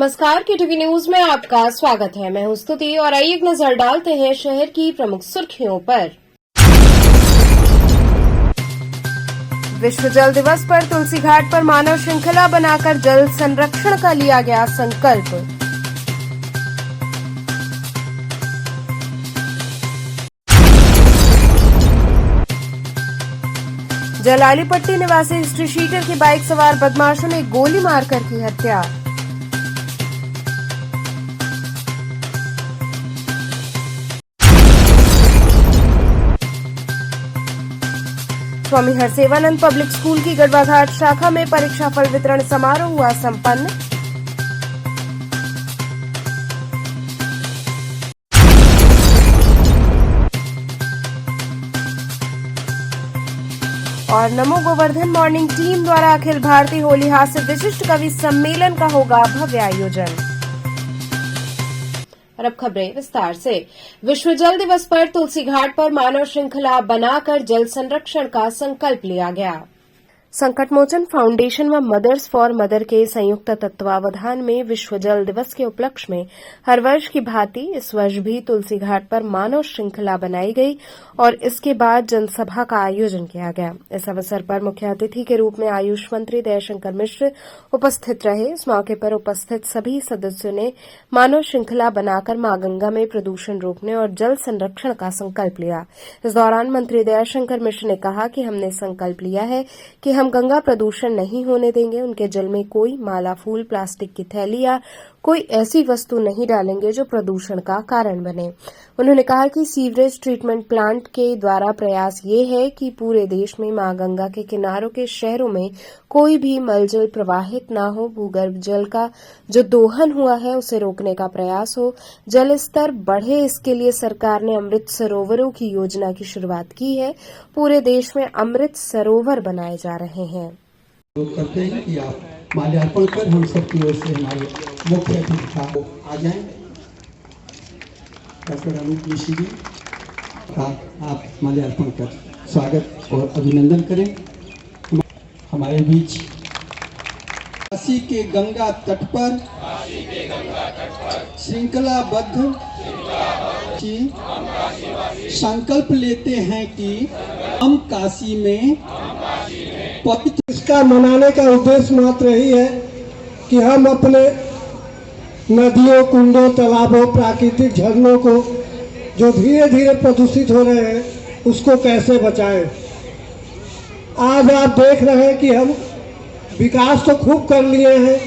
नमस्कार, KTV news में आपका स्वागत है। मैं हूं स्तुति और आइए एक नजर डालते हैं शहर की प्रमुख सुर्खियों पर। विश्व जल दिवस पर तुलसी घाट पर मानव श्रृंखला बनाकर जल संरक्षण का लिया गया संकल्प। जलालीपट्टी निवासी स्ट्रीट शीटर की बाइक सवार बदमाशों ने गोली मारकर की हत्या। स्वामी हरसेवानंद पब्लिक स्कूल की गढ़वाघाट शाखा में परीक्षा फल वितरण समारोह हुआ संपन्न। और नमो गोवर्धन मॉर्निंग टीम द्वारा अखिल भारतीय होली हास्य विशिष्ट कवि सम्मेलन का होगा भव्य आयोजन। और अब खबरें विस्तार से। विश्व जल दिवस पर तुलसी घाट पर मानव श्रृंखला बनाकर जल संरक्षण का संकल्प लिया गया। संकट मोचन फाउंडेशन व मदर्स फॉर मदर के संयुक्त तत्वावधान में विश्व जल दिवस के उपलक्ष्य में हर वर्ष की भांति इस वर्ष भी तुलसी घाट पर मानव श्रृंखला बनाई गई और इसके बाद जनसभा का आयोजन किया गया। इस अवसर पर मुख्य अतिथि के रूप में आयुष मंत्री दयाशंकर मिश्र उपस्थित रहे। इस मौके पर उपस्थित सभी सदस्यों ने मानव श्रृंखला बनाकर मां गंगा में प्रदूषण रोकने और जल संरक्षण का संकल्प लिया। इस दौरान मंत्री दयाशंकर मिश्र ने कहा कि हमने संकल्प लिया है कि हम गंगा प्रदूषण नहीं होने देंगे। उनके जल में कोई माला फूल, प्लास्टिक की थैली या कोई ऐसी वस्तु नहीं डालेंगे जो प्रदूषण का कारण बने। उन्होंने कहा कि सीवरेज ट्रीटमेंट प्लांट के द्वारा प्रयास ये है कि पूरे देश में मां गंगा के किनारों के शहरों में कोई भी मलजल प्रवाहित न हो। भूगर्भ जल का जो दोहन हुआ है उसे रोकने का प्रयास हो, जल स्तर बढ़े, इसके लिए सरकार ने अमृत सरोवरों की योजना की शुरुआत की है। पूरे देश में अमृत सरोवर बनाए जा रहे हैं। करते हैं कि आप माल्यार्पण कर हम सब की ओर से हमारे मुख्य अतिथि आ जाएं। डॉक्टर अनूप मिश्र जी का आप माल्यार्पण कर स्वागत और अभिनंदन करें। हमारे बीच काशी के गंगा तट पर श्रृंखलाबद्ध संकल्प लेते हैं कि हम काशी में पवित्र। इसका मनाने का उद्देश्य मात्र यही है कि हम अपने नदियों, कुंडों, तालाबों, प्राकृतिक झरनों को जो धीरे धीरे प्रदूषित हो रहे हैं उसको कैसे बचाएं। आज आप देख रहे हैं कि हम विकास तो खूब कर लिए हैं,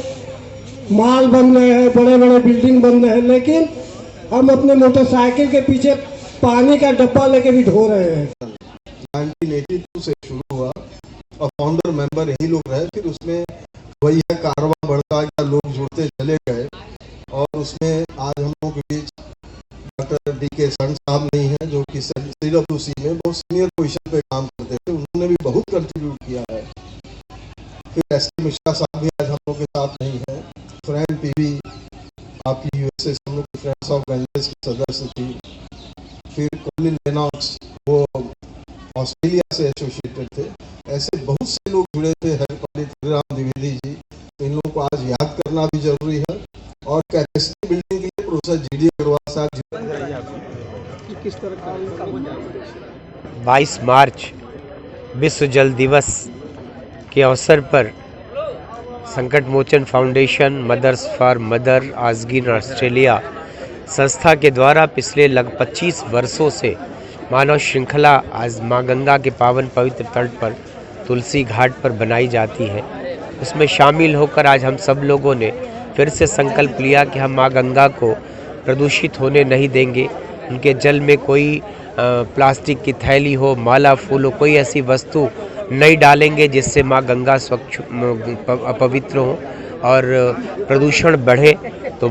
माल बन रहे हैं, बड़े बड़े बिल्डिंग बन रहे हैं, लेकिन हम अपने मोटरसाइकिल के पीछे पानी का डब्बा लेके भी ढो रहे हैं। 1982 से शुरू हुआ और फाउंडर मेंबर यही लोग रहे। फिर उसमें वही है कारवां बढ़ता गया, लोग जुड़ते चले गए और उसमें आज हम लोग के बीच डॉक्टर DK सन साहब नहीं है जो कि CWC में बहुत सीनियर पोजीशन पे काम करते थे। उन्होंने भी बहुत कंट्रीब्यूट किया है। फिर SK मिश्रा साहब भी आज हम लोग के साथ नहीं है। फ्रेंड PV आपकी USA से हम लोग की फ्रेंड्स ऑफ गंजेस की सदस्य थी। फिर कोलिन लेनॉक्स वो ऑस्ट्रेलिया से एसोसिएटेड थे। ऐसे बहुत से लोग जुड़े थे, हरिपाली राम द्विवेदी जी। तो इन लोगों को आज याद करना भी जरूरी है। और कैपेसिटी बिल्डिंग के लिए प्रोफेसर GD अग्रवाल साहब किस तरह का 22 मार्च विश्व जल दिवस के अवसर पर Sankat Mochan foundation, mothers for mother, आजगिन ऑस्ट्रेलिया संस्था के द्वारा पिछले लगभग 25 वर्षों से मानव श्रृंखला आज मां गंगा के पावन पवित्र तट पर तुलसी घाट पर बनाई जाती है। उसमें शामिल होकर आज हम सब लोगों ने फिर से संकल्प लिया कि हम मां गंगा को प्रदूषित होने नहीं देंगे। उनके जल में कोई प्लास्टिक की थैली हो, माला फूल हो, कोई ऐसी वस्तु नहीं डालेंगे जिससे मां गंगा स्वच्छ अपवित्र हो और प्रदूषण बढ़े। तो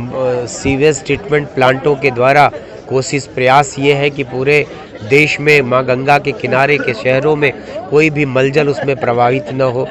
सीवेज ट्रीटमेंट प्लांटों के द्वारा कोशिश प्रयास ये है कि पूरे देश में मां गंगा के किनारे के शहरों में कोई भी मलजल उसमें प्रवाहित न हो।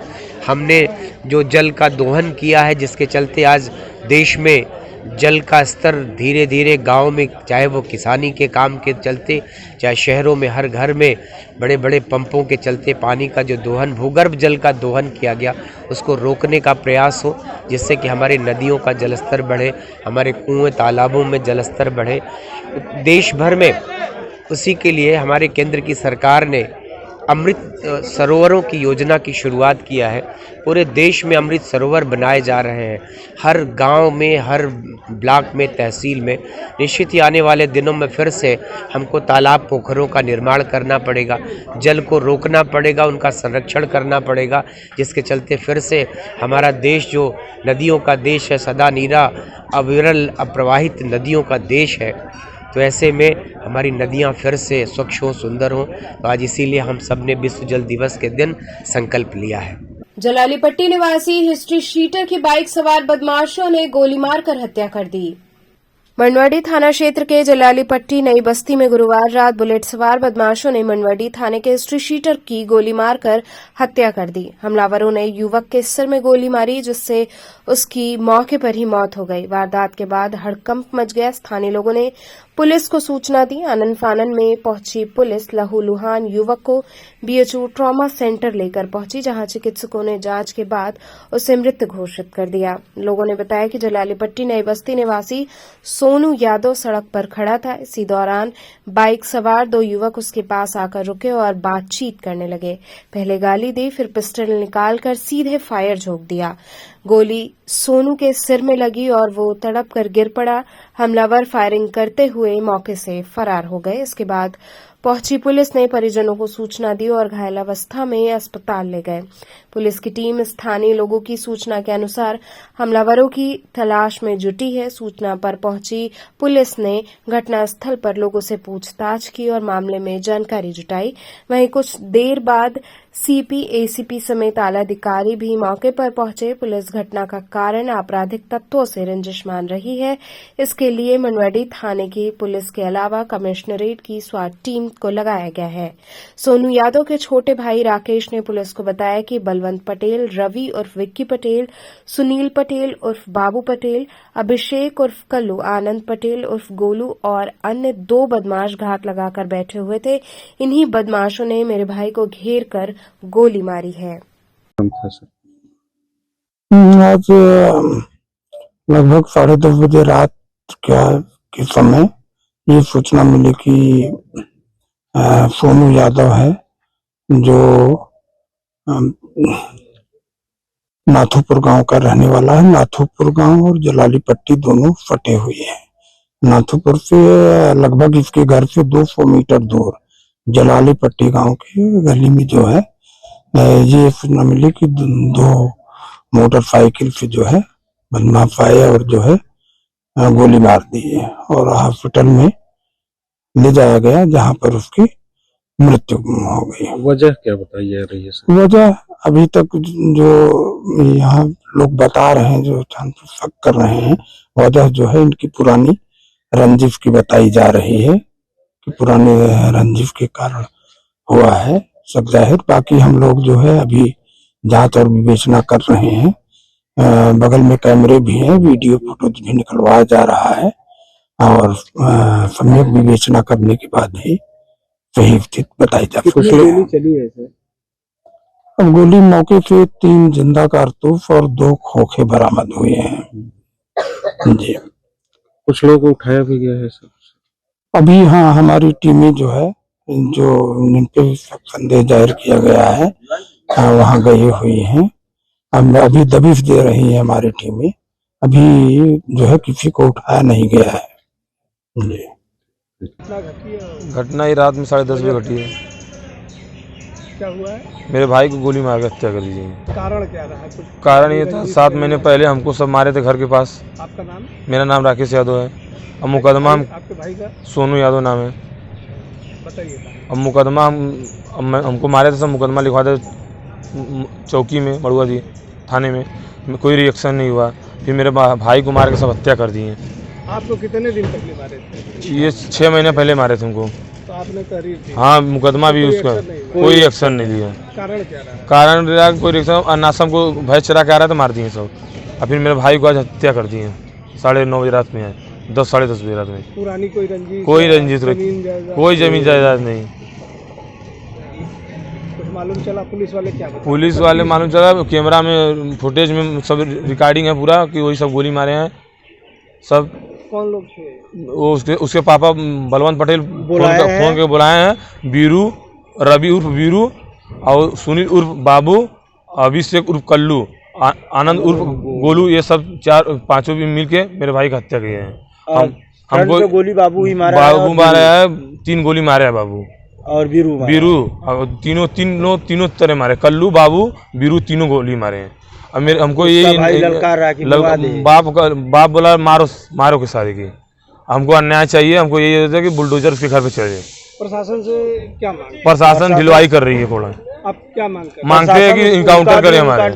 हमने जो जल का दोहन किया है जिसके चलते आज देश में जल का स्तर धीरे धीरे गांव में, चाहे वो किसानी के काम के चलते, चाहे शहरों में हर घर में बड़े बड़े पंपों के चलते पानी का जो दोहन, भूगर्भ जल का दोहन किया गया, उसको रोकने का प्रयास हो, जिससे कि हमारी नदियों का जलस्तर बढ़े, हमारे कुएं तालाबों में जलस्तर बढ़े देश भर में। उसी के लिए हमारे केंद्र की सरकार ने अमृत सरोवरों की योजना की शुरुआत किया है। पूरे देश में अमृत सरोवर बनाए जा रहे हैं, हर गांव में, हर ब्लॉक में, तहसील में। निश्चित ही आने वाले दिनों में फिर से हमको तालाब पोखरों का निर्माण करना पड़ेगा, जल को रोकना पड़ेगा, उनका संरक्षण करना पड़ेगा, जिसके चलते फिर से हमारा देश जो नदियों का देश है, सदा नीरा अविरल अप्रवाहित नदियों का देश है, तो ऐसे में हमारी नदियां फिर से स्वच्छ हो, सुंदर हो। तो आज इसीलिए हम सब ने विश्व जल दिवस के दिन संकल्प लिया है। जलालीपट्टी निवासी हिस्ट्री शीटर की बाइक सवार बदमाशों ने गोली मारकर हत्या कर दी। मंडवाडी थाना क्षेत्र के जलालीपट्टी नई बस्ती में गुरुवार रात बुलेट सवार बदमाशों ने मंडवाडी थाने के हिस्ट्री शीटर की गोली मारकर हत्या कर दी। हमलावरों ने युवक के सिर में गोली मारी, जिससे उसकी मौके पर ही मौत हो गई। वारदात के बाद हड़कंप मच गया। स्थानीय लोगों ने पुलिस को सूचना दी। आनन फानन में पहुंची पुलिस लहूलुहान युवक को बीएचयू ट्रॉमा सेंटर लेकर पहुंची, जहां चिकित्सकों ने जांच के बाद उसे मृत घोषित कर दिया। लोगों ने बताया कि जलालीपट्टी नई बस्ती निवासी सोनू यादव सड़क पर खड़ा था। इसी दौरान बाइक सवार दो युवक उसके पास आकर रुके और बातचीत करने लगे। पहले गाली दी, फिर पिस्टल निकालकर सीधे फायर झोंक दिया। गोली सोनू के सिर में लगी और वो तड़प कर गिर पड़ा। हमलावर फायरिंग करते हुए मौके से फरार हो गए। इसके बाद पहुंची पुलिस ने परिजनों को सूचना दी और घायल अवस्था में अस्पताल ले गए। पुलिस की टीम स्थानीय लोगों की सूचना के अनुसार हमलावरों की तलाश में जुटी है। सूचना पर पहुंची पुलिस ने घटनास्थल पर लोगों से पूछताछ की और मामले में जानकारी जुटाई। वहीं कुछ देर बाद सीपी, एसीपी समेत आला अधिकारी भी मौके पर पहुंचे। पुलिस घटना का कारण आपराधिक तत्वों से रंजिश मान रही है। इसके लिए मंडवाडी थाने की पुलिस के अलावा कमिश्नरेट की स्वाट टीम को लगाया गया है। सोनू यादव के छोटे भाई राकेश ने पुलिस को बताया कि बलवंत पटेल, रवि उर्फ विक्की पटेल, सुनील पटेल उर्फ बाबू पटेल, अभिषेक उर्फ कल्लू, आनंद पटेल उर्फ गोलू और अन्य दो बदमाश घात लगाकर बैठे हुए थे। इन्हीं बदमाशों ने मेरे भाई को घेर कर गोली मारी है। आज लगभग 10:30 बजे रात के समय ये सूचना मिली कि सोनू यादव है, जो नाथुपुर गांव का रहने वाला है। नाथुपुर गांव और जलालीपट्टी दोनों फटे हुए हैं। नाथुपुर से लगभग इसके घर से 200 मीटर दूर जलालीपट्टी गांव के गली में जो है ये सूचना मिली कि दो मोटरसाइकिल से जो है बदमाश आए और जो है गोली मार दी है और हॉस्पिटल में ले जाया गया, जहां पर उसकी मृत्यु हो गई। वजह क्या बताई जा रही है सर? वजह अभी तक जो यहाँ लोग बता रहे हैं, जो शक कर रहे हैं, वजह जो है इनकी पुरानी रंजिश की बताई जा रही है कि पुराने रंजिश के कारण हुआ है, सब जाहिर। बाकी हम लोग जो है अभी जांच और विवेचना कर रहे हैं। बगल में कैमरे भी हैं, वीडियो फोटोज भी निकलवाया जा रहा है और सम्यक विवेचना करने के बाद ही सही स्थिति बताई जा सकती है। अब गोली मौके से 3 जिंदा कारतूस और 2 खोखे बरामद हुए हैं जी। कुछ लोगों को उठाया भी गया है सर? अभी हाँ, हमारी टीमें जो है, जो जिन पे संदेह जाहिर किया गया है, वहाँ गई हुई हैं। अभी दबिश दे रही है हमारी टीमें। अभी जो है किसी को उठाया नहीं गया है जी। घटना ही रात में 10:30 बजे घटी है। क्या हुआ है? मेरे भाई को गोली मार के हत्या कर दी है। कारण क्या रहा? कुछ कारण ये था, 7 महीने पहले हमको सब मारे थे घर के पास। आपका नाम? मेरा नाम राकेश यादव है। अब मुकदमा आपके भाई का? सोनू यादव नाम है। बताइए। अब मुकदमा हमको मारे थे, सब मुकदमा लिखवा दे चौकी में, मड़ुआ जी थाने में। कोई रिएक्शन नहीं हुआ। फिर मेरे भाई को मार के सब हत्या कर दिए। आपको कितने दिन पहले मारे थे? ये 6 महीने पहले मारे थे हमको। तो आपने तहरीर दी? हाँ, मुकदमा भी उसका कोई एक्शन नहीं लिया। कारण क्या रहा? कारण कोई रिएक्शन, अनासम को भय चरा के आ रहा था, मार दिए सब। और फिर मेरे भाई को आज हत्या कर दिए 9:30 बजे रात में आए, 10 साढ़े 10 बजे रात में। पुरानी कोई रंजिश कोई रंजिश जमीन जायदाद कोई जमीन जायदाद नहीं। कुछ मालूम चला? पुलिस वाले क्या बताए? पुलिस वाले मालूम चला कैमरा में फुटेज में सब रिकॉर्डिंग है पूरा कि वही सब गोली मारे हैं सब। कौन लोग थे? वो उसके पापा बलवंत पटेल फोन के बुलाए हैं, बीरू, रवि उर्फ बीरू और सुनील उर्फ बाबू, अभिषेक उर्फ कल्लू, आनंद उर्फ गोलू, ये सब 4-5 भी मिल के मेरे भाई की हत्या किए हैं। हमको गोली बाबू ही मारा बाबू मारा है, 3 गोली मारे हैं बाबू और बीरू और तीनों तरह मारे, कल्लू बाबू बीरू तीनों गोली मारे हैं। अब मेरे हमको ये बाप बोला मारो के सारे की। हमको अन्याय चाहिए, हमको यही होता है कि बुलडोजर उसके घर पे चले। प्रशासन से क्या मांग? प्रशासन ढिलवाई कर रही है थोड़ा। आप क्या मांगते हैं कि इनकाउंटर करे हमारे,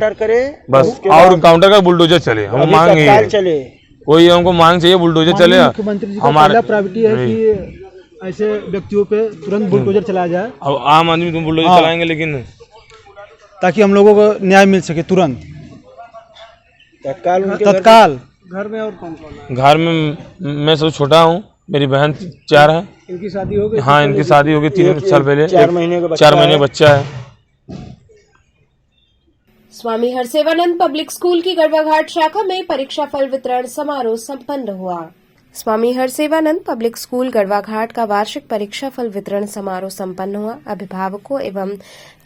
बस, और इनकाउंटर का बुलडोजर चले। हम मांग चले वही, हमको मांग चाहिए बुलडोजर चले। मुख्यमंत्री जी का पहला प्रायोरिटी है कि ऐसे व्यक्तियों पे तुरंत बुलडोजर चलाया जाए। अब आम आदमी तुम बुलडोजर चलाएंगे, लेकिन ताकि हम लोगों को न्याय मिल सके तुरंत, तत्काल। घर में और कौन कौन है? घर में मैं सब छोटा हूँ, मेरी बहन 4 है। इनकी शादी हो गई? हाँ, इनकी शादी हो गई 3 साल पहले। 4 महीने का बच्चा है। स्वामी हरसेवानंद पब्लिक स्कूल की गढ़वाघाट शाखा में परीक्षा फल वितरण समारोह संपन्न हुआ। स्वामी हरसेवानंद पब्लिक स्कूल गढ़वाघाट का वार्षिक परीक्षा फल वितरण समारोह संपन्न हुआ। अभिभावकों एवं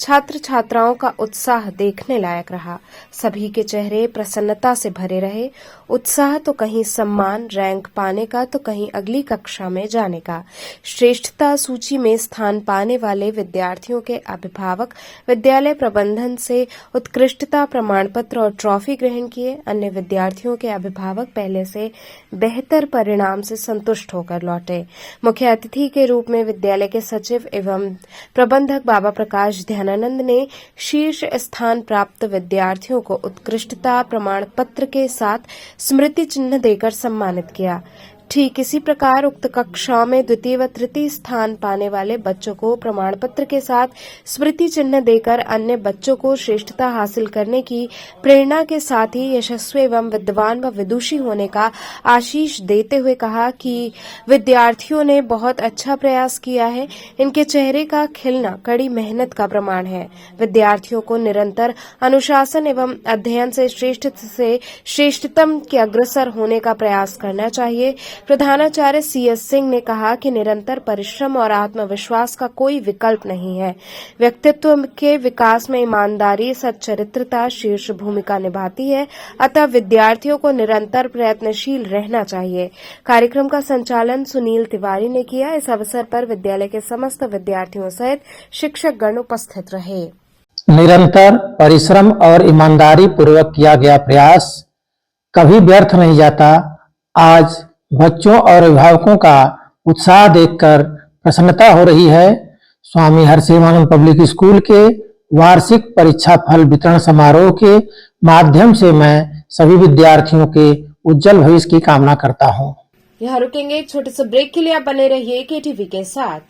छात्र छात्राओं का उत्साह देखने लायक रहा। सभी के चेहरे प्रसन्नता से भरे रहे। उत्साह तो कहीं सम्मान रैंक पाने का, तो कहीं अगली कक्षा में जाने का। श्रेष्ठता सूची में स्थान पाने वाले विद्यार्थियों के अभिभावक विद्यालय प्रबंधन से उत्कृष्टता प्रमाण पत्र और ट्रॉफी ग्रहण किए। अन्य विद्यार्थियों के अभिभावक पहले से बेहतर परिणाम से संतुष्ट होकर लौटे। मुख्य अतिथि के रूप में विद्यालय के सचिव एवं प्रबंधक बाबा प्रकाश ध्यानानंद ने शीर्ष स्थान प्राप्त विद्यार्थियों को उत्कृष्टता प्रमाण पत्र के साथ स्मृति चिन्ह देकर सम्मानित किया। ठीक इसी प्रकार उक्त कक्षाओं में द्वितीय व तृतीय स्थान पाने वाले बच्चों को प्रमाण पत्र के साथ स्मृति चिन्ह देकर अन्य बच्चों को श्रेष्ठता हासिल करने की प्रेरणा के साथ ही यशस्वी एवं विद्वान व विदुषी होने का आशीष देते हुए कहा कि विद्यार्थियों ने बहुत अच्छा प्रयास किया है। इनके चेहरे का खिलना कड़ी मेहनत का प्रमाण है। विद्यार्थियों को निरंतर अनुशासन एवं अध्ययन से श्रेष्ठतम के अग्रसर होने का प्रयास करना चाहिए। प्रधानाचार्य CS सिंह ने कहा कि निरंतर परिश्रम और आत्मविश्वास का कोई विकल्प नहीं है। व्यक्तित्व के विकास में ईमानदारी सच्चरित्रता शीर्ष भूमिका निभाती है, अतः विद्यार्थियों को निरंतर प्रयत्नशील रहना चाहिए। कार्यक्रम का संचालन सुनील तिवारी ने किया। इस अवसर पर विद्यालय के समस्त विद्यार्थियों सहित शिक्षकगण उपस्थित रहे। निरंतर परिश्रम और ईमानदारी पूर्वक किया गया प्रयास कभी व्यर्थ नहीं जाता। आज बच्चों और अभिभावकों का उत्साह देखकर प्रसन्नता हो रही है। स्वामी हरसेवानंद पब्लिक स्कूल के वार्षिक परीक्षा फल वितरण समारोह के माध्यम से मैं सभी विद्यार्थियों के उज्जवल भविष्य की कामना करता हूं। यहाँ रुकेंगे एक छोटे से ब्रेक के लिए। आप बने रहिए KTV के साथ।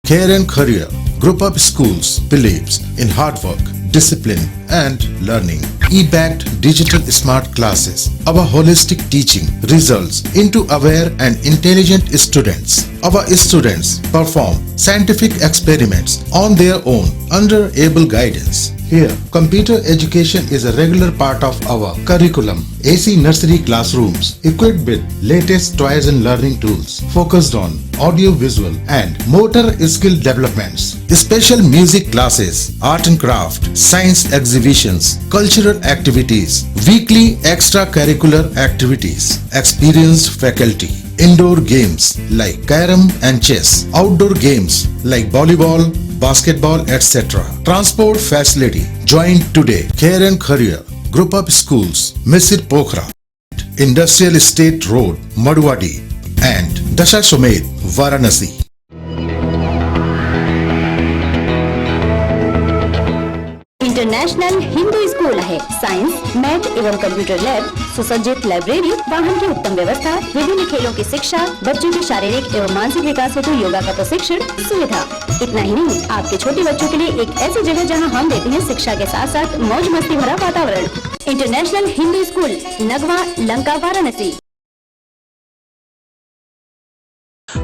Care and Career Group of Schools believes in hard work, discipline and learning. E-backed digital smart classes. Our holistic teaching results into aware and intelligent students. Our students perform scientific experiments on their own under able guidance. Here, computer education is a regular part of our curriculum. AC nursery classrooms equipped with latest toys and learning tools focused on audio visual and motor skill developments. Special music classes, art and craft, science exhibitions, cultural activities, weekly extracurricular activities, experienced faculty. Indoor games like carom and chess, outdoor games like volleyball, basketball, etc. Transport facility. Join today. Care and Career Group of Schools, Misir Pokhara, Industrial Estate Road, Madwadi, and Dashasomed, Varanasi. International Hindu school आहे. Science, math एवं computer lab, सुसज्जित library, वाहन की उत्तम व्यवस्था, विभिन्न खेलों की शिक्षा, बच्चों के शारीरिक एवं मानसिक विकास हेतु योगा का प्रशिक्षण सुविधा. इतना ही नहीं, आपके छोटे बच्चों के लिए एक ऐसी जगह जहां हम देते हैं शिक्षा के साथ साथ मौज मस्ती भरा वातावरण. International Hindu school, Nagwa, Lanka, Varanasi.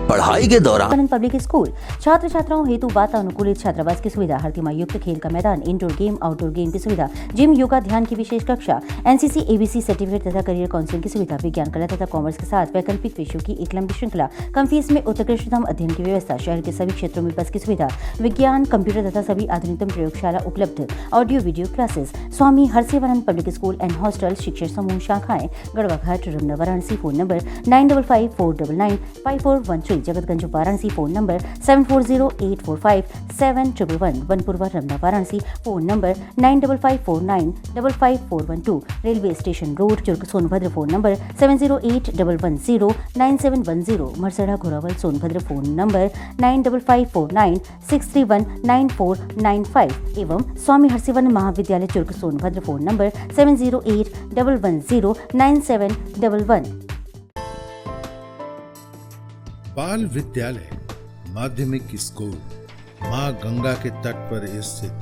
पढ़ाई के दौरान पब्लिक स्कूल छात्र छात्राओं हेतु वातानुकूलित छात्रावास की सुविधा, हर तिमाही युक्त खेल का मैदान, इंडोर गेम आउटडोर गेम की सुविधा, जिम, योगा, ध्यान की विशेष कक्षा, एनसीसी, एबीसी सर्टिफिकेट तथा करियर काउंसलिंग की सुविधा, विज्ञान, कला तथा कॉमर्स के साथ वैकल्पिक विषयों की एक लंबी श्रृंखला, कम फीस में उत्कृष्टतम अध्ययन की व्यवस्था, शहर के सभी क्षेत्रों में बस की सुविधा, विज्ञान, कंप्यूटर तथा सभी आधुनिकतम प्रयोगशाला उपलब्ध, audio video classes. Swami Harsivanand public school and hostel, शिक्षण समूह शाखाएं Garhwa Ghat, Ramna, Varanasi. Phone number 9554995413, Jagatganj Varanasi. Phone number 7408457111, Vanpurwa, Ramna, Varanasi. Phone number 9554955412, railway station road, Churk, Sonbhadra. Phone number 7081109710, Marsara, Ghorawal, Sonbhadra. Phone number 954963199495 एवं स्वामी हरसिवानंद महाविद्यालय, चुर्क, सोनभद्र. Phone number 7081109711. बाल विद्यालय माध्यमिक स्कूल मां गंगा के तट पर स्थित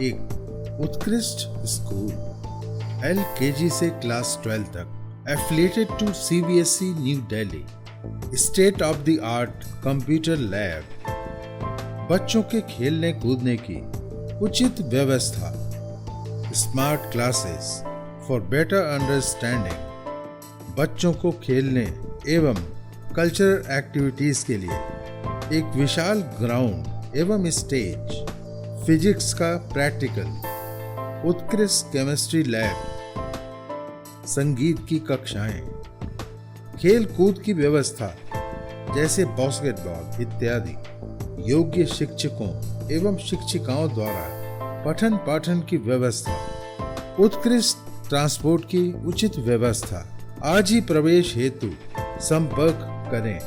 एक उत्कृष्ट स्कूल, LKG से क्लास 12 तक, affiliated to CBSE new Delhi, state of the art computer lab, बच्चों के खेलने कूदने की उचित व्यवस्था, smart classes for better understanding, बच्चों को खेलने एवं कल्चरल एक्टिविटीज के लिए एक विशाल ग्राउंड एवं स्टेज, फिजिक्स का प्रैक्टिकल, उत्कृष्ट केमिस्ट्री लैब, संगीत की कक्षाएं, खेल कूद की व्यवस्था जैसे बास्केटबॉल इत्यादि, योग्य शिक्षकों एवं शिक्षिकाओं द्वारा पठन पाठन की व्यवस्था, उत्कृष्ट ट्रांसपोर्ट की उचित व्यवस्था. आज ही प्रवेश हेतु संपर्क करें.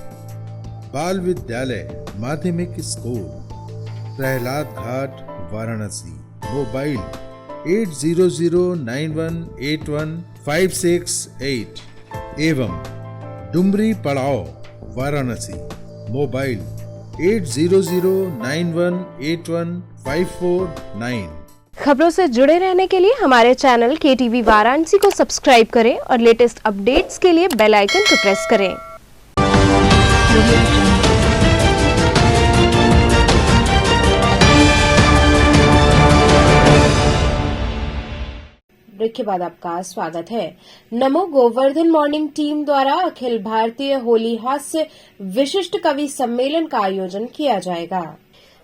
बाल विद्यालय माध्यमिक स्कूल, प्रहलाद घाट, वाराणसी. मोबाइल 8009181568 एवं डुमरी पड़ाव, वाराणसी. मोबाइल 8009181549. खबरों से जुड़े रहने के लिए हमारे चैनल KTV वाराणसी को सब्सक्राइब करें और लेटेस्ट अपडेट्स के लिए बेल आइकन को प्रेस करें. ब्रेक के बाद आपका स्वागत है. नमो गोवर्धन मॉर्निंग टीम द्वारा अखिल भारतीय होली हास्य विशिष्ट कवि सम्मेलन का आयोजन किया जाएगा.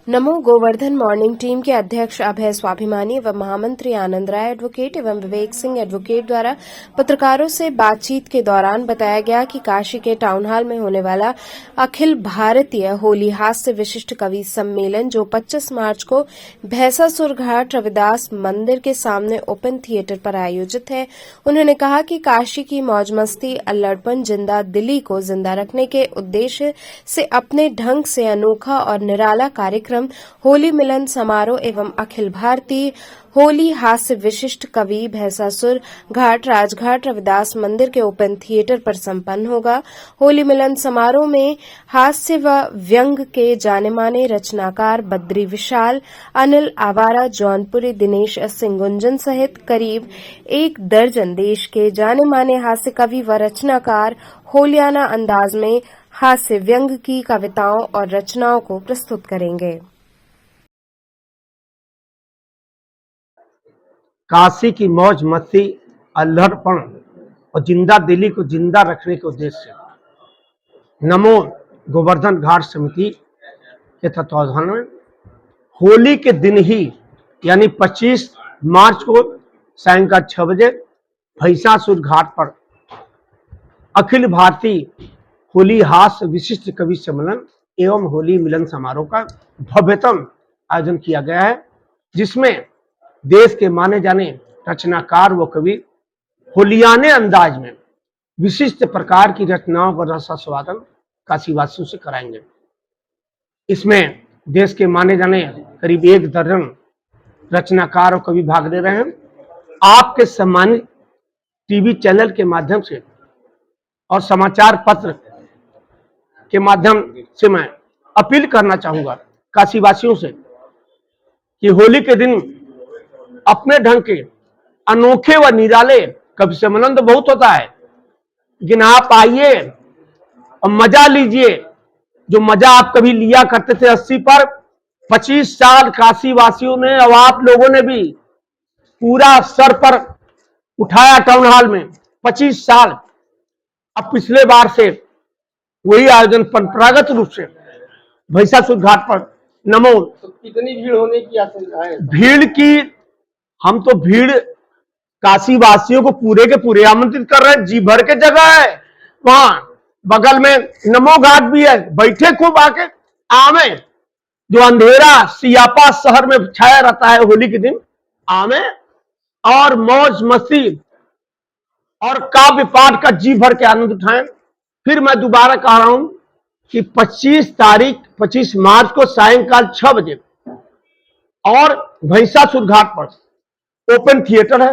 नमो गोवर्धन मॉर्निंग टीम के अध्यक्ष अभय स्वाभिमानी एवं महामंत्री आनंद राय एडवोकेट एवं विवेक सिंह एडवोकेट द्वारा पत्रकारों से बातचीत के दौरान बताया गया कि काशी के टाउन हॉल में होने वाला अखिल भारतीय होली हास्य विशिष्ट कवि सम्मेलन जो 25 मार्च को भैंसासुर घाट रविदास मंदिर के सामने ओपन थिएटर पर आयोजित है. उन्होंने कहा कि काशी की मौज मस्ती, अल्लड़पन, जिंदा दिली को जिंदा रखने के उद्देश्य से अपने ढंग से अनोखा और निराला कार्यक्रम होली मिलन समारोह एवं अखिल भारतीय होली हास्य विशिष्ट कवि भैंसासुर घाट राजघाट रविदास मंदिर के ओपन थिएटर पर संपन्न होगा. होली मिलन समारोह में हास्य व व्यंग के जाने माने रचनाकार बद्री विशाल, अनिल आवारा, जौनपुरी, दिनेश सिंह गुंजन सहित करीब 1 दर्जन देश के जाने माने हास्य कवि व रचनाकार होलियाना अंदाज में हास्य व्यंग की कविताओं और रचनाओं को प्रस्तुत करेंगे. काशी की मौज मस्ती, अल्हड़पन और जिंदा दिली को जिंदा रखने के उद्देश्य से नमो गोवर्धन घाट समिति के तत्वाधान में होली के दिन ही यानी 25 मार्च को सायंकाल 6 बजे भैंसासुर घाट पर अखिल भारतीय होली हास्य विशिष्ट कवि सम्मेलन एवं होली मिलन समारोह का भव्यतम आयोजन किया गया है, जिसमें देश के माने जाने रचनाकार व कवि होलियाने अंदाज में विशिष्ट प्रकार की रचनाओं का रसास्वादन काशीवासियों से कराएंगे. इसमें देश के माने जाने करीब 1 दर्जन रचनाकार और कवि भाग ले रहे हैं। आपके सम्मानित टीवी चैनल के माध्यम से और समाचार पत्र के माध्यम से मैं अपील करना चाहूंगा काशीवासियों से कि होली के दिन अपने ढंग के अनोखे व निराले कवि सम्मेलन तो बहुत होता है, लेकिन आप आइए और मजा लीजिए जो मजा आप कभी लिया करते थे 80 पर। 25 साल काशी वासियों ने और आप लोगों ने भी पूरा सर पर उठाया टाउन हॉल में 25 साल। अब पिछले बार से वही आयोजन परंपरागत रूप से भैंसासुर घाट पर नमो। तो कितनी भीड़ होने की आशंका है? भीड़ की हम तो भीड़ काशी वासियों को पूरे के पूरे आमंत्रित कर रहे हैं। जी भर के जगह है, वहां बगल में नमो घाट भी है, बैठे खूब आके आवे। जो अंधेरा सियापा शहर में छाया रहता है होली के दिन, आवे और मौज मस्ती और काव्य पाठ का जी भर के आनंद उठाएं। फिर मैं दोबारा कह रहा हूं कि 25 मार्च को सायंकाल 6 बजे और भैंसासुर घाट पर ओपन थिएटर है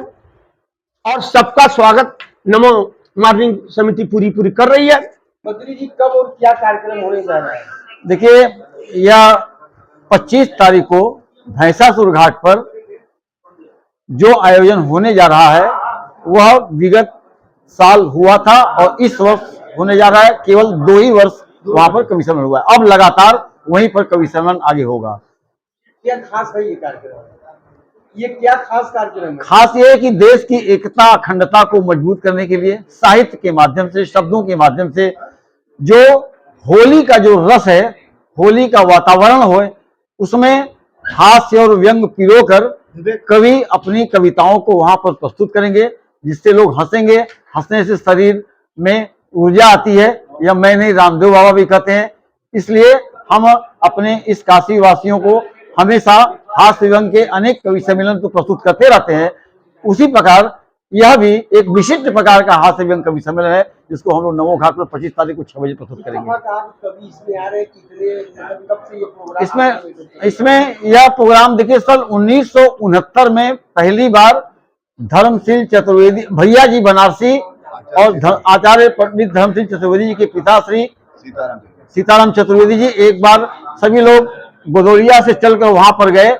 और सबका स्वागत नमो मॉर्निंग समिति पूरी कर रही है। बद्री जी, कब और क्या कार्यक्रम होने जा रहा है? देखिए, यह 25 तारीख को भैंसासुर घाट पर जो आयोजन होने जा रहा है वह विगत साल हुआ था और इस वर्ष होने जा रहा है। केवल 2 ही वर्ष वहां पर कवि सम्मेलन हुआ है, अब लगातार वहीं पर कवि सम्मेलन आगे होगा। क्या खास है ये कार्यक्रम? ये क्या खास कार्यक्रम है? खास ये है कि देश की एकता अखंडता को मजबूत करने के लिए साहित्य के माध्यम से, शब्दों के माध्यम से जो होली का जो रस है, होली का वातावरण हो, उसमें हास्य और व्यंग पिरोकर कवि अपनी कविताओं को वहां पर प्रस्तुत करेंगे, जिससे लोग हंसेंगे। हंसने से शरीर में ऊर्जा आती है, या मैं नहीं रामदेव बाबा भी कहते हैं। इसलिए हम अपने इस काशी वासियों को हमेशा हास्य व्यंग के अनेक कवि सम्मेलन तो प्रस्तुत करते रहते हैं। उसी प्रकार यह भी एक विशिष्ट प्रकार का हास्य व्यंग कवि सम्मेलन है, जिसको हम लोग नमो घाट पर 25 तारीख को 6 बजे प्रस्तुत करेंगे। इसमें यह प्रोग्राम देखिए, सन 1969 में पहली बार धर्मशील चतुर्वेदी भैया जी बनारसी और आचार्य पंडित धर्मशील चतुर्वेदी जी के पिता श्री सीताराम चतुर्वेदी जी एक बार सभी लोग गोदौलिया से चलकर वहां पर गए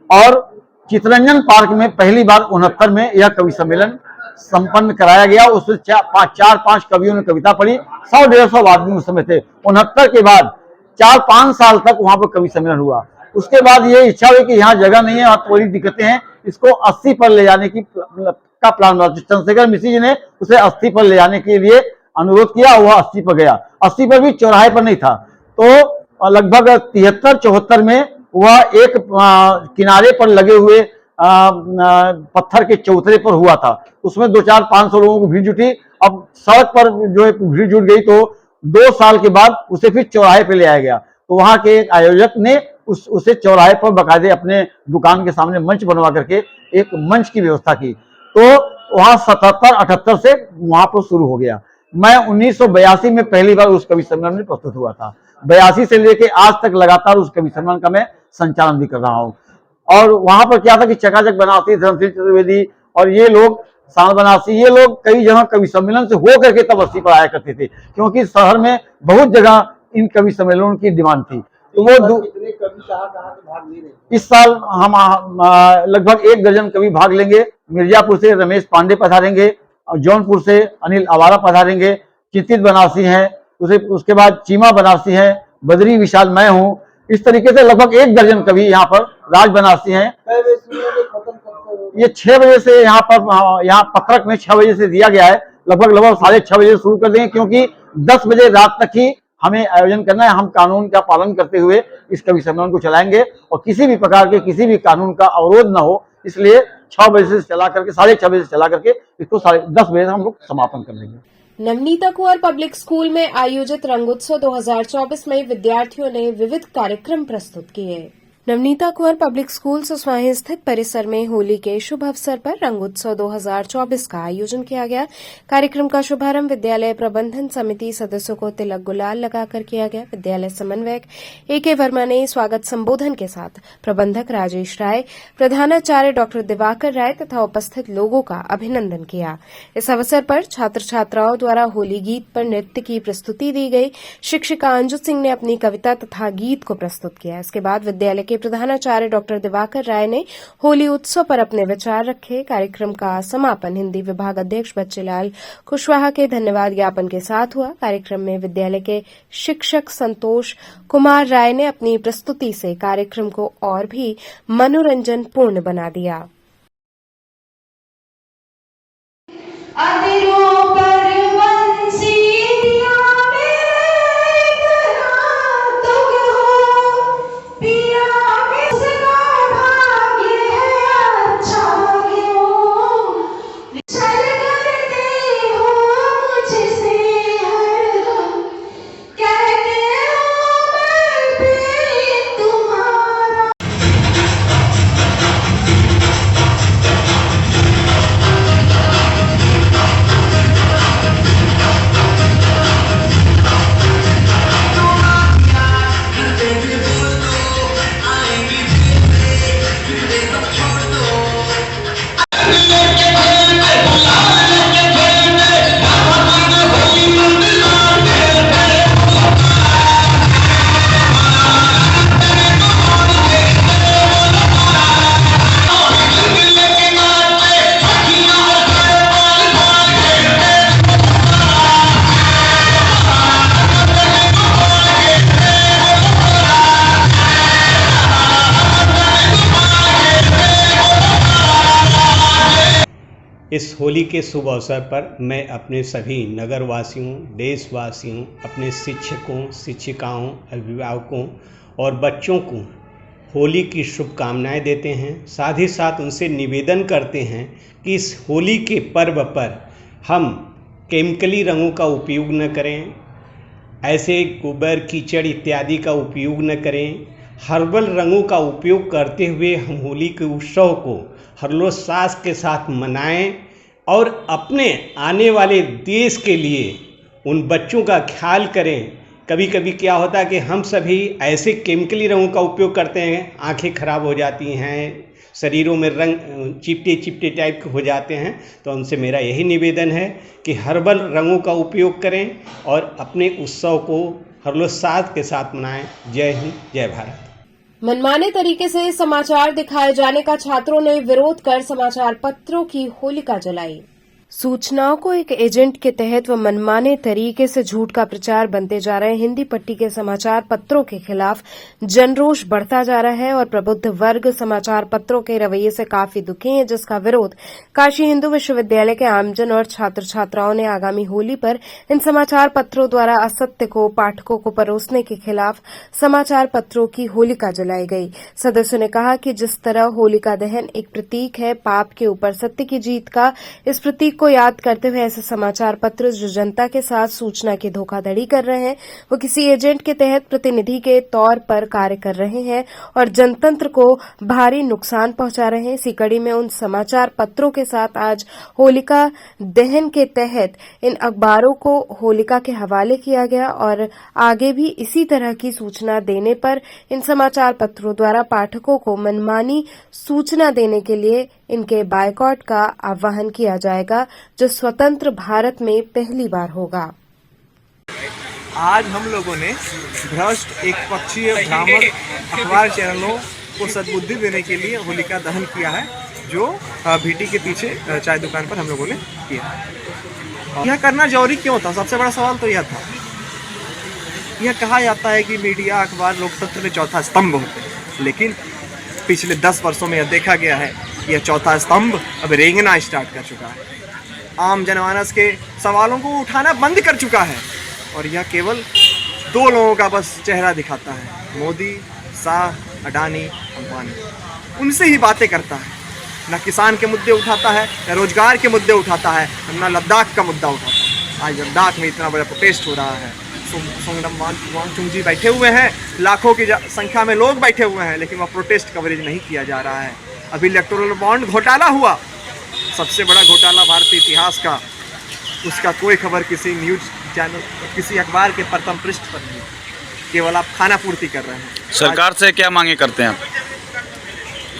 और चितरंजन पार्क में पहली बार 69 में यह कवि सम्मेलन संपन्न कराया गया। उसमें 4-5 कवियों ने कविता पढ़ी। 100-150 आदमी उस समय थे। 69 के बाद 4-5 साल तक वहां पर कवि सम्मेलन हुआ। उसके बाद ये इच्छा हुई कि यहाँ जगह नहीं है, थोड़ी दिक्कतें हैं, इसको 80 पर ले जाने का प्लान बना। चंद्रशेखर मिश्र जी ने उसे 80 पर ले जाने के लिए अनुरोध किया, वह 80 पर गया। 80 पर भी चौराहे पर नहीं था, तो लगभग 73-74 में वह एक किनारे पर लगे हुए पत्थर के चौतरे पर हुआ था। उसमें 200-500 लोगों को भीड़ जुटी। अब सड़क पर जो भीड़ जुट गई, तो 2 साल के बाद उसे फिर चौराहे पे ले आया गया। तो वहां के एक आयोजक ने उसे चौराहे पर बाकायदे अपने दुकान के सामने मंच बनवा करके एक मंच की व्यवस्था की। तो वहां 77-78 से वहां पर शुरू हो गया। मैं 1982 में पहली बार उस कवि सम्मेलन में प्रस्तुत हुआ था। 82 से लेके आज तक लगातार उस कवि सम्मेलन का मैं संचालन भी कर रहा हूँ। और वहां पर क्या था कि चकाचक बनारसी, धर्मशील चतुर्वेदी और ये लोग, साल बनारसी, ये लोग कई जगह कवि सम्मेलन से हो करके तब 80 पर आया करते थे, क्योंकि शहर में बहुत जगह इन कवि सम्मेलनों की डिमांड थी। तो वो कितने कवि कहाँ भाग ले रहे? इस साल हम लगभग 1 दर्जन कवि भाग लेंगे। मिर्जापुर से रमेश पांडे पधारेंगे, जौनपुर से अनिल अवारा पधारेंगे, चिंतित बनारसी हैं, उसके बाद चीमा बनारसी हैं, बद्री विशाल मैं हूँ। इस तरीके से लगभग 1 दर्जन कवि यहाँ पर राज बनारसी हैं। ये 6 बजे से यहाँ पत्रक में 6 बजे से दिया गया है। लगभग 6:30 बजे शुरू कर देंगे, क्योंकि 10 बजे रात तक ही हमें आयोजन करना है। हम कानून का पालन करते हुए इस कवि सम्मेलन को चलाएंगे और किसी भी प्रकार के किसी भी कानून का अवरोध न हो, इसलिए 6 बजे से चला करके 6:30 बजे से चला करके इसको 10:30 बजे हम लोग समापन कर देंगे। नवनीता कुंवर पब्लिक स्कूल में आयोजित रंगोत्सव 2024 में विद्यार्थियों ने विविध कार्यक्रम प्रस्तुत किए। नवनीता कुंवर पब्लिक स्कूल सुसवाही स्थित परिसर में होली के शुभ अवसर पर रंग उत्सव 2024 का आयोजन किया गया। कार्यक्रम का शुभारंभ विद्यालय प्रबंधन समिति सदस्यों को तिलक गुलाल लगाकर किया गया। विद्यालय समन्वयक ए.के. वर्मा ने स्वागत संबोधन के साथ प्रबंधक राजेश राय, प्रधानाचार्य डॉ. दिवाकर राय तथा उपस्थित लोगों का अभिनंदन किया। इस अवसर पर छात्र छात्राओं द्वारा होली गीत पर नृत्य की प्रस्तुति दी गई। शिक्षिका अंजू सिंह ने अपनी कविता तथा गीत को प्रस्तुत किया। इसके बाद विद्यालय के प्रधानाचार्य डॉ. दिवाकर राय ने होली उत्सव पर अपने विचार रखे। कार्यक्रम का समापन हिंदी विभाग अध्यक्ष बच्चेलाल कुशवाहा के धन्यवाद ज्ञापन के साथ हुआ। कार्यक्रम में विद्यालय के शिक्षक संतोष कुमार राय ने अपनी प्रस्तुति से कार्यक्रम को और भी मनोरंजन पूर्ण बना दिया। इस होली के शुभ अवसर पर मैं अपने सभी नगरवासियों, देशवासियों, अपने शिक्षकों, शिक्षिकाओं, अभिभावकों और बच्चों को होली की शुभकामनाएं देते हैं। साथ ही साथ उनसे निवेदन करते हैं कि इस होली के पर्व पर हम केमिकली रंगों का उपयोग न करें, ऐसे गोबर, कीचड़ इत्यादि का उपयोग न करें। हर्बल रंगों का उपयोग करते हुए हम होली के उत्सव को हर्षोल्लास के साथ मनाएं और अपने आने वाले देश के लिए उन बच्चों का ख्याल करें। कभी कभी क्या होता है कि हम सभी ऐसे केमिकली रंगों का उपयोग करते हैं, आंखें खराब हो जाती हैं, शरीरों में रंग चिपटे चिपटे टाइप के हो जाते हैं। तो उनसे मेरा यही निवेदन है कि हर्बल रंगों का उपयोग करें और अपने उत्सव को हर्षोल्लास के साथ मनाएं। जय हिंद, जय भारत। मनमाने तरीके से समाचार दिखाए जाने का छात्रों ने विरोध कर समाचार पत्रों की होलिका जलाई। सूचनाओं को एक एजेंट के तहत व मनमाने तरीके से झूठ का प्रचार बनते जा रहे हिंदी पट्टी के समाचार पत्रों के खिलाफ जनरोष बढ़ता जा रहा है और प्रबुद्ध वर्ग समाचार पत्रों के रवैये से काफी दुखी है, जिसका विरोध काशी हिंदू विश्वविद्यालय के आमजन और छात्र छात्राओं ने आगामी होली पर इन समाचार पत्रों द्वारा असत्य को पाठकों को परोसने के खिलाफ समाचार पत्रों की होलिका जलाई गई। सदस्यों ने कहा कि जिस तरह होलिका दहन एक प्रतीक है पाप के ऊपर सत्य की जीत का, इस प्रतीक को याद करते हुए ऐसे समाचार पत्र जो जनता के साथ सूचना की धोखाधड़ी कर रहे हैं, वो किसी एजेंट के तहत प्रतिनिधि के तौर पर कार्य कर रहे हैं और जनतंत्र को भारी नुकसान पहुंचा रहे हैं। इसी कड़ी में उन समाचार पत्रों के साथ आज होलिका दहन के तहत इन अखबारों को होलिका के हवाले किया गया और आगे भी इसी तरह की सूचना देने पर इन समाचार पत्रों द्वारा पाठकों को मनमानी सूचना देने के लिए इनके बायकॉट का आह्वान किया जाएगा, जो स्वतंत्र भारत में पहली बार होगा। आज हम लोगों ने भ्रष्ट एक पक्षीय भ्रामक अखबार चैनलों को सद्बुद्धि देने के लिए होलिका दहन किया है, जो भीटी के पीछे चाय दुकान पर हम लोगों ने किया। यह करना जरूरी क्यों था? सबसे बड़ा सवाल तो यह था। यह कहा जाता है कि मीडिया, अखबार लोकतंत्र में चौथा स्तंभ होते हैं, लेकिन पिछले 10 वर्षों में यह देखा गया है यह चौथा स्तंभ अब रेंगना स्टार्ट कर चुका है। आम जनमानस के सवालों को उठाना बंद कर चुका है और यह केवल 2 लोगों का बस चेहरा दिखाता है, मोदी, शाह, अडानी, अंबानी। उनसे ही बातें करता है, न किसान के मुद्दे उठाता है, न रोजगार के मुद्दे उठाता है, न लद्दाख का मुद्दा उठाता है। आज लद्दाख में इतना बड़ा प्रोटेस्ट हो रहा है। सोंगडम वांगचुक जी बैठे हुए हैं, लाखों की संख्या में लोग बैठे हुए हैं, लेकिन वह प्रोटेस्ट कवरेज नहीं किया जा रहा है। अभी इलेक्टोरल बॉन्ड घोटाला हुआ, सबसे बड़ा घोटाला भारतीय इतिहास का, उसका कोई खबर किसी न्यूज चैनल, किसी अखबार के प्रथम पृष्ठ पर नहीं। केवल आप खाना पूर्ति कर रहे हैं। सरकार से क्या मांगे करते हैं आप?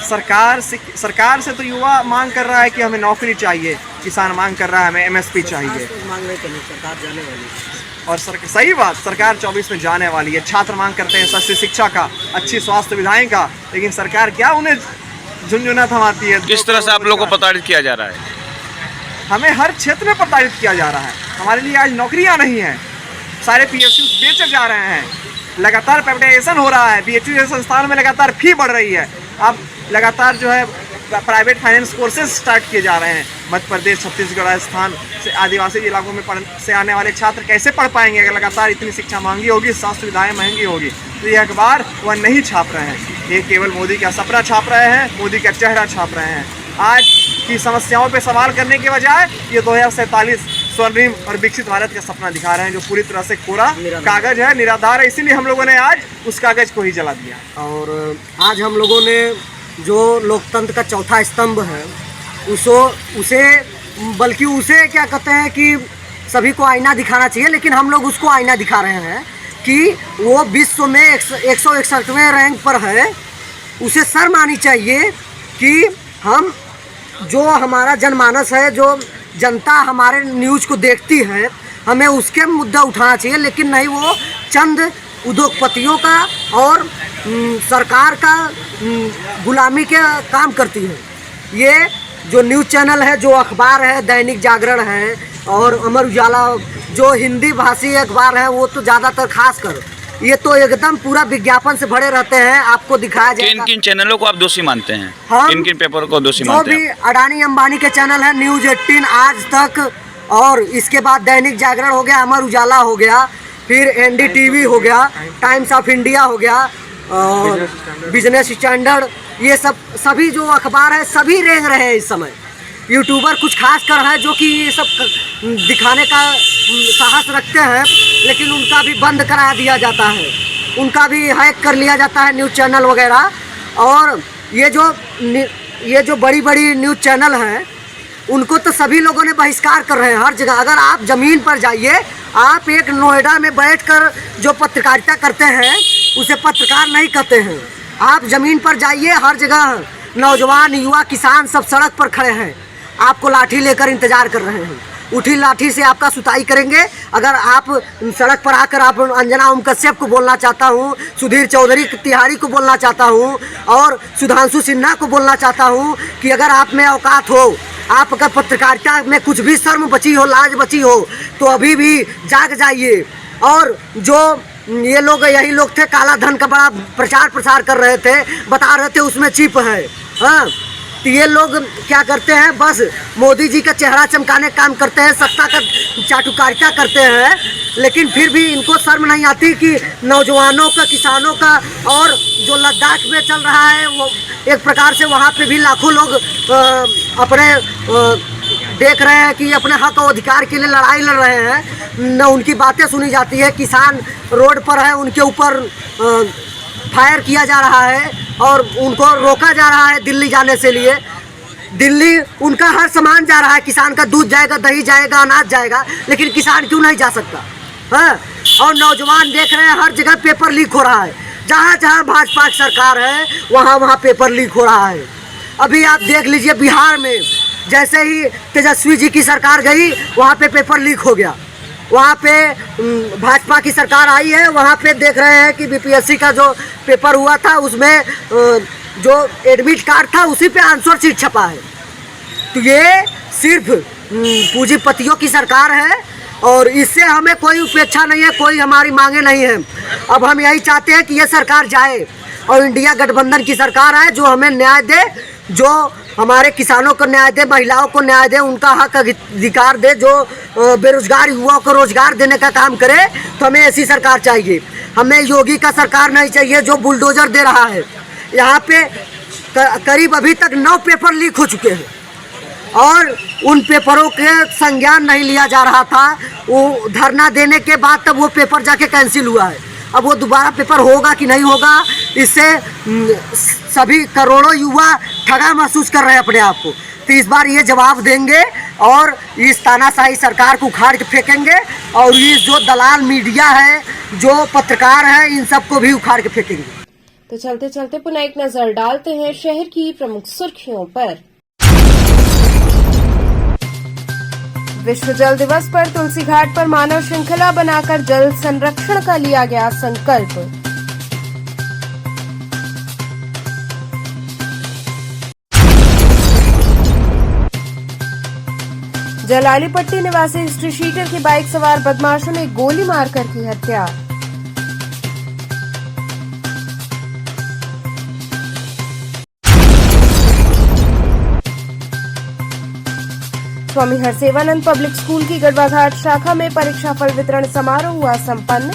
सरकार से तो युवा मांग कर रहा है कि हमें नौकरी चाहिए, किसान मांग कर रहा है हमें MSP चाहिए। और सही बात, सरकार 24 में जाने वाली है। छात्र मांग करते हैं सस्ती शिक्षा का, अच्छी स्वास्थ्य सुविधाएं का, लेकिन सरकार क्या उन्हें झुनझुना थमाती है। किस तरह से आप लोगों को प्रताड़ित किया जा रहा है? हमें हर क्षेत्र में प्रताड़ित किया जा रहा है। हमारे लिए आज नौकरियां नहीं हैं, सारे PSU बेचे जा रहे हैं, लगातार प्राइवेटाइजेशन हो रहा है, BHU जैसे संस्थान में लगातार फी बढ़ रही है। अब लगातार जो है प्राइवेट फाइनेंस कोर्सेज स्टार्ट किए जा रहे हैं। मध्य प्रदेश, छत्तीसगढ़, राजस्थान से आदिवासी इलाकों में से आने वाले छात्र कैसे पढ़ पाएंगे अगर लगातार इतनी शिक्षा महंगी होगी, स्वास्थ्य सुविधाएं महंगी होगी। तो ये अखबार वह नहीं छाप रहे हैं, ये केवल मोदी का सपना छाप रहे हैं, मोदी का चेहरा छाप रहे हैं। आज की समस्याओं पर सवाल करने के बजाय ये 2047 स्वर्णिम और विकसित भारत का सपना दिखा रहे हैं, जो पूरी तरह से कोरा कागज है, निराधार है। इसीलिए हम लोगों ने आज उस कागज को ही जला दिया। और आज हम लोगों ने जो लोकतंत्र का चौथा स्तंभ है उसे क्या कहते हैं कि सभी को आईना दिखाना चाहिए, लेकिन हम लोग उसको आईना दिखा रहे हैं कि वो विश्व में 161वें रैंक पर है। उसे शर्म आनी चाहिए कि हम जो हमारा जनमानस है, जो जनता हमारे न्यूज़ को देखती है, हमें उसके मुद्दा उठाना चाहिए, लेकिन नहीं वो चंद उद्योगपतियों का और सरकार का गुलामी के काम करती है। ये जो न्यूज़ चैनल है, जो अखबार है, दैनिक जागरण है और अमर उजाला, जो हिंदी भाषी अखबार है, वो तो ज़्यादातर खास कर ये तो एकदम पूरा विज्ञापन से भरे रहते हैं। आपको दिखाया जाएगा किन किन चैनलों को आप दोषी मानते हैं? किन किन पेपर को दोषी मानते हैं? जो भी अडानी अंबानी के चैनल है, न्यूज़ 18, आज तक, और इसके बाद दैनिक जागरण हो गया, अमर उजाला हो गया, फिर NDTV हो गया, टाइम्स ऑफ इंडिया हो गया और बिजनेस स्टैंडर्ड, ये सभी जो अखबार है सभी रेंग रहे हैं इस समय। यूट्यूबर कुछ खास कर है जो कि ये सब दिखाने का साहस रखते हैं, लेकिन उनका भी बंद करा दिया जाता है, उनका भी हैक कर लिया जाता है न्यूज़ चैनल वगैरह। और ये जो बड़ी बड़ी न्यूज़ चैनल हैं उनको तो सभी लोगों ने बहिष्कार कर रहे हैं हर जगह। अगर आप ज़मीन पर जाइए, आप एक नोएडा में बैठकर जो पत्रकारिता करते हैं उसे पत्रकार नहीं कहते हैं। आप ज़मीन पर जाइए, हर जगह नौजवान, युवा, किसान सब सड़क पर खड़े हैं, आपको लाठी लेकर इंतज़ार कर रहे हैं। उठी लाठी से आपका सुताई करेंगे। अगर आप सड़क पर आकर आप अंजना ओम कश्यप को बोलना चाहता हूँ, सुधीर चौधरी तिहारी को बोलना चाहता हूँ और सुधांशु सिन्हा को बोलना चाहता हूँ कि अगर आप में औकात हो, आप अगर पत्रकारिता में कुछ भी शर्म बची हो, लाज बची हो, तो अभी भी जाग जाइए। और जो ये लोग, यही लोग थे काला धन का बड़ा प्रसार कर रहे थे, बता रहे थे उसमें चिप है। हाँ, तो ये लोग क्या करते हैं, बस मोदी जी का चेहरा चमकाने का काम करते हैं, सत्ता का चाटुकारिता करते हैं, लेकिन फिर भी इनको शर्म नहीं आती कि नौजवानों का, किसानों का, और जो लद्दाख में चल रहा है वो एक प्रकार से वहाँ पे भी लाखों लोग अपने देख रहे हैं कि अपने हक और अधिकार के लिए लड़ाई लड़ रहे हैं, न उनकी बातें सुनी जाती है। किसान रोड पर है, उनके ऊपर फायर किया जा रहा है और उनको रोका जा रहा है दिल्ली जाने से लिए। दिल्ली उनका हर सामान जा रहा है, किसान का दूध जाएगा, दही जाएगा, अनाज जाएगा, लेकिन किसान क्यों नहीं जा सकता? हाँ, और नौजवान देख रहे हैं हर जगह पेपर लीक हो रहा है, जहाँ जहाँ भाजपा की सरकार है वहाँ पेपर लीक हो रहा है। अभी आप देख लीजिए बिहार में, जैसे ही तेजस्वी जी की सरकार गई वहाँ पे पेपर लीक हो गया। वहाँ पे भाजपा की सरकार आई है, वहाँ पे देख रहे हैं कि BPSC का जो पेपर हुआ था उसमें जो एडमिट कार्ड था उसी पे आंसर शीट छपा है। तो ये सिर्फ पूंजीपतियों की सरकार है और इससे हमें कोई उपेक्षा नहीं है, कोई हमारी मांगे नहीं है। अब हम यही चाहते हैं कि ये सरकार जाए और इंडिया गठबंधन की सरकार आए, जो हमें न्याय दे, जो हमारे किसानों को न्याय दे, महिलाओं को न्याय दे, उनका हक अधिकार दे, जो बेरोजगार युवाओं को रोजगार देने का काम करे। तो हमें ऐसी सरकार चाहिए। हमें योगी का सरकार नहीं चाहिए जो बुलडोजर दे रहा है। यहाँ पे करीब अभी तक 9 पेपर लीक हो चुके हैं और उन पेपरों के संज्ञान नहीं लिया जा रहा था। वो धरना देने के बाद तब वो पेपर जाके कैंसिल हुआ है। अब वो दोबारा पेपर होगा कि नहीं होगा, इससे सभी करोड़ों युवा ठगा महसूस कर रहे हैं अपने आप को। तो इस बार ये जवाब देंगे और इस तानाशाही सरकार को उखाड़ के फेंकेंगे और ये जो दलाल मीडिया है, जो पत्रकार है, इन सबको भी उखाड़ के फेंकेंगे। तो चलते चलते पुनः एक नजर डालते हैं शहर की प्रमुख सुर्खियों पर। विश्व जल दिवस पर तुलसी घाट पर मानव श्रृंखला बनाकर जल संरक्षण का लिया गया संकल्प। जलालीपट्टी निवासी स्ट्रीट शीटर की बाइक सवार बदमाशों ने गोली मारकर की हत्या। स्वामी हरसेवानंद पब्लिक स्कूल की गढ़वाघाट शाखा में परीक्षा फल वितरण समारोह हुआ संपन्न।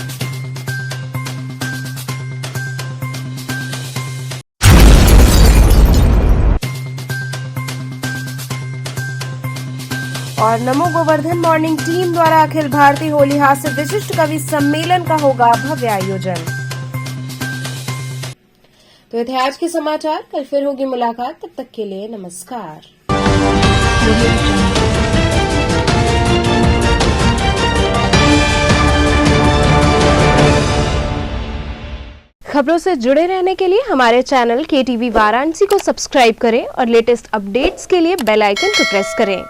और नमो गोवर्धन मॉर्निंग टीम द्वारा अखिल भारतीय होली हास्य विशिष्ट कवि सम्मेलन का होगा भव्य आयोजन। तो ये थे आज के समाचार। कल फिर होगी मुलाकात, तब तक के लिए नमस्कार। खबरों से जुड़े रहने के लिए हमारे चैनल KTV वाराणसी को सब्सक्राइब करें और लेटेस्ट अपडेट्स के लिए बेल आइकन को प्रेस करें।